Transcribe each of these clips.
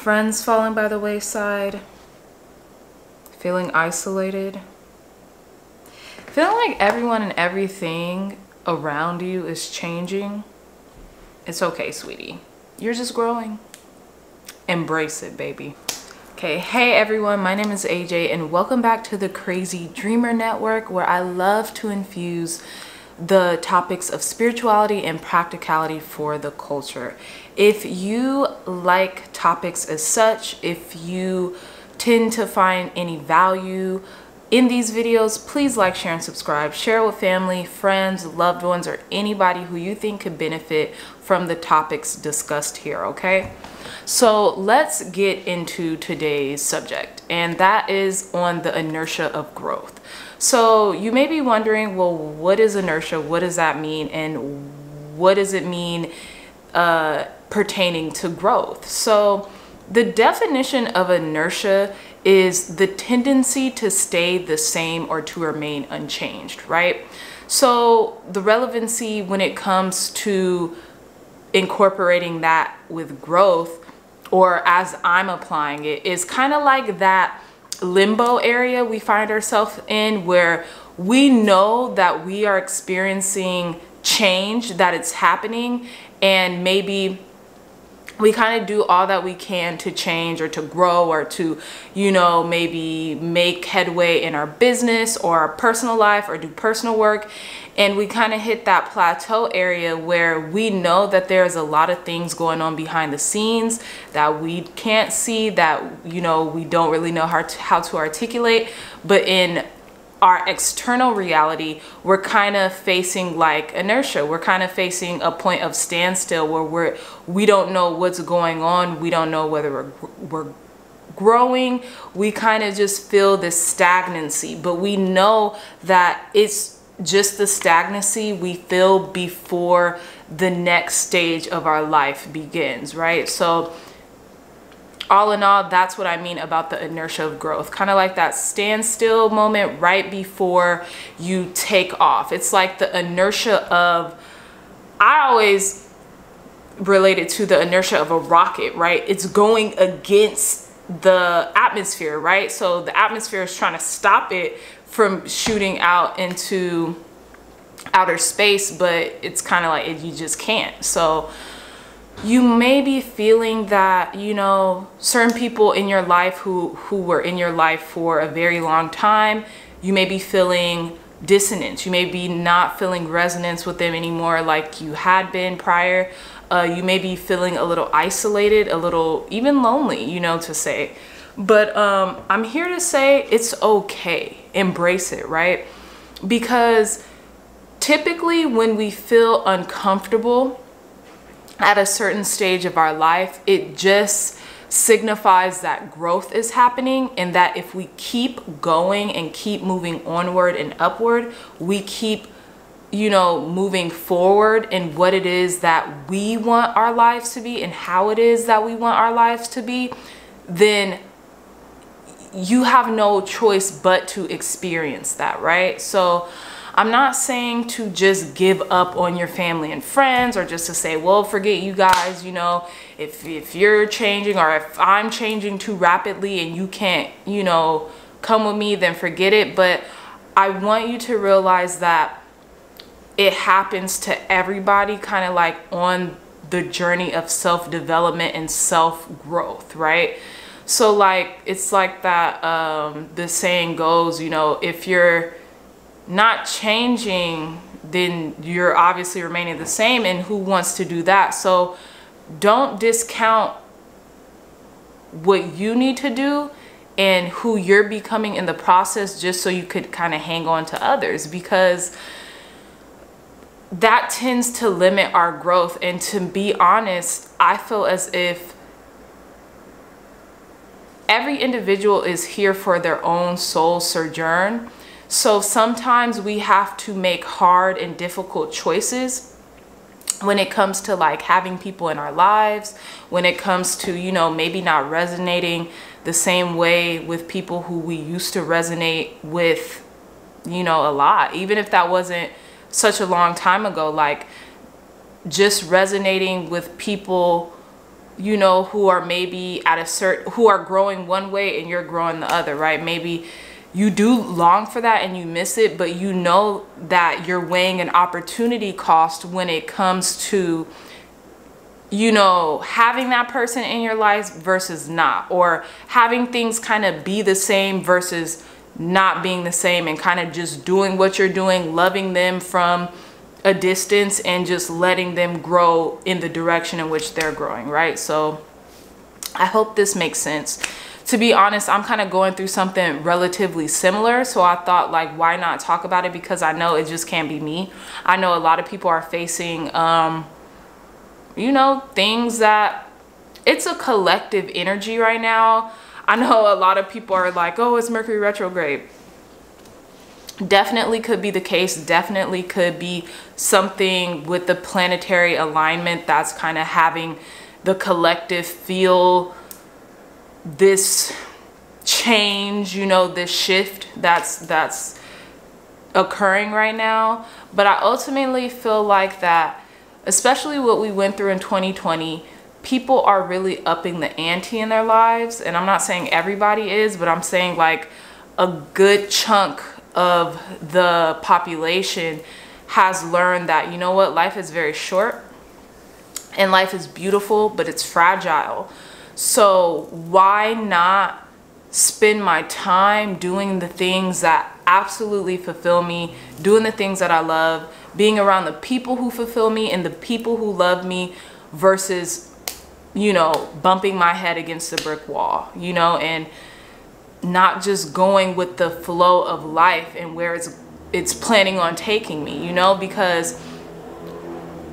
friends falling by the wayside, feeling isolated, feeling like everyone and everything around you is changing. It's okay, sweetie. You're just growing. Embrace it, baby. Okay, hey everyone, my name is AJ and welcome back to the Crazy Dreamer Network, where I love to infuse the topics of spirituality and practicality for the culture. If you like topics as such, if you tend to find any value in these videos, please like, share, and subscribe. Share it with family, friends, loved ones, or anybody who you think could benefit from the topics discussed here, okay? So let's get into today's subject, and that is on the inertia of growth. So you may be wondering, well, what is inertia? What does that mean? And what does it mean pertaining to growth? So the definition of inertia is the tendency to stay the same or to remain unchanged, right? So the relevancy when it comes to incorporating that with growth, or as I'm applying it, is kind of like that limbo area we find ourselves in, where we know that we are experiencing change, that it's happening, and maybe we kind of do all that we can to change or to grow or to, you know, maybe make headway in our business or our personal life or do personal work. And we kind of hit that plateau area where we know that there's a lot of things going on behind the scenes that we can't see, that, you know, we don't really know how to articulate. But in our external reality, we're kind of facing like inertia. We're kind of facing a point of standstill where we don't know what's going on. We don't know whether we're growing. We kind of just feel this stagnancy, but we know that it's just the stagnancy we feel before the next stage of our life begins, right? So all in all, that's what I mean about the inertia of growth. Kind of like that standstill moment right before you take off. It's like the inertia of, I always relate it to the inertia of a rocket, right? It's going against the atmosphere, right? So the atmosphere is trying to stop it from shooting out into outer space, but it's kind of like you just can't. So you may be feeling that, you know, certain people in your life who were in your life for a very long time, you may be feeling dissonance. You may be not feeling resonance with them anymore like you had been prior. You may be feeling a little isolated, a little even lonely, you know, to say. But I'm here to say it's okay. Embrace it, right? Because typically when we feel uncomfortable at a certain stage of our life, it just signifies that growth is happening, and that if we keep going and keep moving onward and upward, we keep, you know, moving forward in what it is that we want our lives to be and how it is that we want our lives to be, then you have no choice but to experience that, right? So I'm not saying to just give up on your family and friends, or just to say, well, forget you guys, you know, if you're changing, or if I'm changing too rapidly and you can't, you know, come with me, then forget it. But I want you to realize that it happens to everybody, kind of like on the journey of self-development and self-growth, right? So like, it's like that, the saying goes, you know, if you're not changing, then you're obviously remaining the same, and who wants to do that? So don't discount what you need to do and who you're becoming in the process, just so you could kind of hang on to others, because that tends to limit our growth. And to be honest, I feel as if every individual is here for their own soul sojourn. So sometimes we have to make hard and difficult choices when it comes to like having people in our lives, when it comes to, you know, maybe not resonating the same way with people who we used to resonate with, you know, a lot, even if that wasn't such a long time ago. Like just resonating with people you know, who are maybe at a certain, who are growing one way and you're growing the other, right? Maybe you do long for that and you miss it, but you know that you're weighing an opportunity cost when it comes to, you know, having that person in your life versus not, or having things kind of be the same versus not being the same, and kind of just doing what you're doing, loving them from a distance and just letting them grow in the direction in which they're growing, right? So I hope this makes sense. To be honest, I'm kind of going through something relatively similar, so I thought, like, why not talk about it, because I know it just can't be me. I know a lot of people are facing you know, things that, it's a collective energy right now. I know a lot of people are like, oh, it's Mercury retrograde. Definitely could be the case. Definitely could be something with the planetary alignment that's kind of having the collective feel this change, you know, this shift that's occurring right now. But I ultimately feel like that, especially what we went through in 2020, people are really upping the ante in their lives. And I'm not saying everybody is, but I'm saying like a good chunk of the population has learned that, you know what, life is very short and life is beautiful, but it's fragile. So why not spend my time doing the things that absolutely fulfill me, doing the things that I love, being around the people who fulfill me and the people who love me, versus, you know, bumping my head against the brick wall, you know, and not just going with the flow of life and where it's planning on taking me, you know, because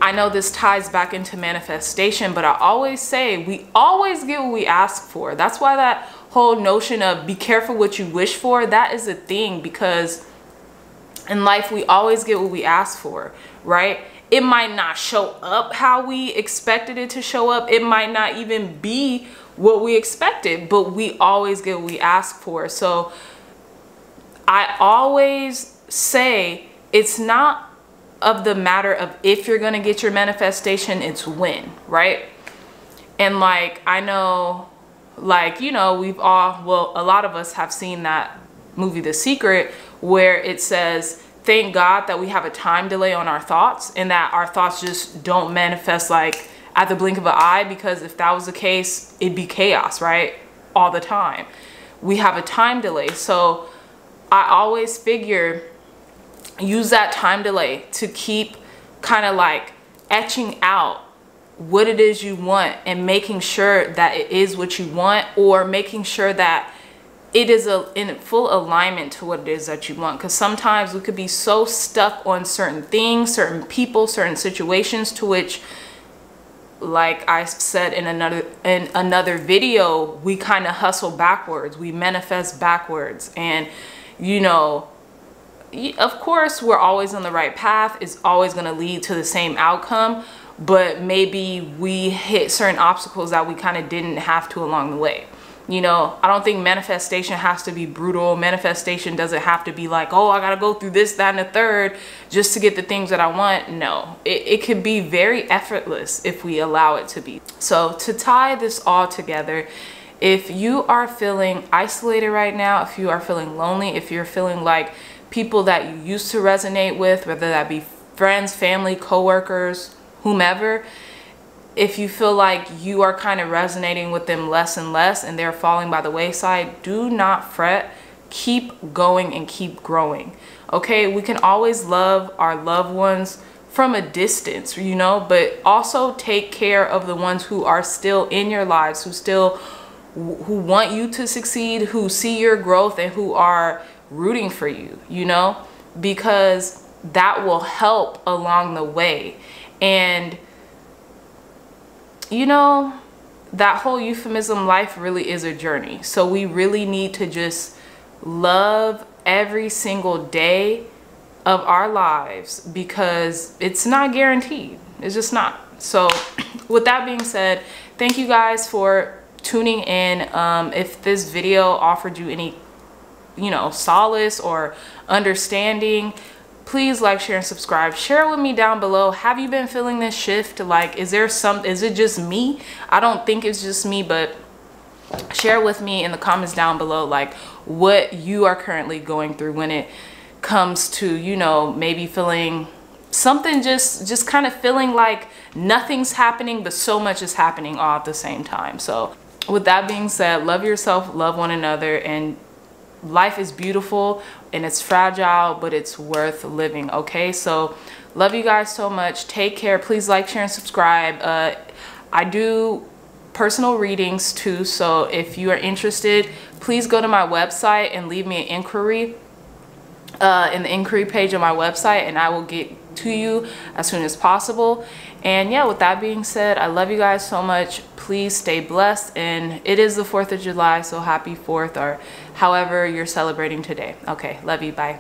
I know this ties back into manifestation, but I always say we always get what we ask for. That's why that whole notion of be careful what you wish for, that is a thing, because in life we always get what we ask for, right? It might not show up how we expected it to show up. It might not even be what we expected, but we always get what we ask for. So I always say it's not of the matter of if you're going to get your manifestation, it's when, right? And like, I know, like, you know, we've all, well, a lot of us have seen that movie The Secret, where it says, thank God that we have a time delay on our thoughts, and that our thoughts just don't manifest like at the blink of an eye, because if that was the case, it'd be chaos, right? All the time. We have a time delay. So I always figure, use that time delay to keep kind of like etching out what it is you want and making sure that it is what you want, or making sure that it is in full alignment to what it is that you want. Because sometimes we could be so stuck on certain things, certain people, certain situations, to which, like I said in another video, we kind of hustle backwards, we manifest backwards. And you know, of course we're always on the right path, it's always going to lead to the same outcome, but maybe we hit certain obstacles that we kind of didn't have to along the way. You know, I don't think manifestation has to be brutal. Manifestation doesn't have to be like, oh, I gotta go through this, that, and the third just to get the things that I want. No, it could be very effortless if we allow it to be. So to tie this all together, if you are feeling isolated right now, if you are feeling lonely, if you're feeling like people that you used to resonate with, whether that be friends, family, coworkers, whomever, if you feel like you are kind of resonating with them less and less and they're falling by the wayside, do not fret. Keep going and keep growing. Okay, we can always love our loved ones from a distance, you know, but also take care of the ones who are still in your lives, who want you to succeed, who see your growth, and who are rooting for you, you know, because that will help along the way. And you know, that whole euphemism, life really is a journey. So we really need to just love every single day of our lives, because it's not guaranteed. It's just not. So with that being said, thank you guys for tuning in. If this video offered you any, you know, solace or understanding, please like, share, and subscribe. Share with me down below. Have you been feeling this shift? Like, is it just me? I don't think it's just me, but share with me in the comments down below, like, what you are currently going through when it comes to, you know, maybe feeling something, just kind of feeling like nothing's happening, but so much is happening all at the same time. So with that being said, love yourself, love one another, and life is beautiful and it's fragile, but it's worth living. Okay, so love you guys so much. Take care. Please like, share, and subscribe. I do personal readings too, so if you are interested, please go to my website and leave me an inquiry in the inquiry page of my website, and I will get to you as soon as possible. And yeah, with that being said, I love you guys so much. Please stay blessed, and it is the 4th of July, so happy 4th, or however you're celebrating today. Okay, love you, bye.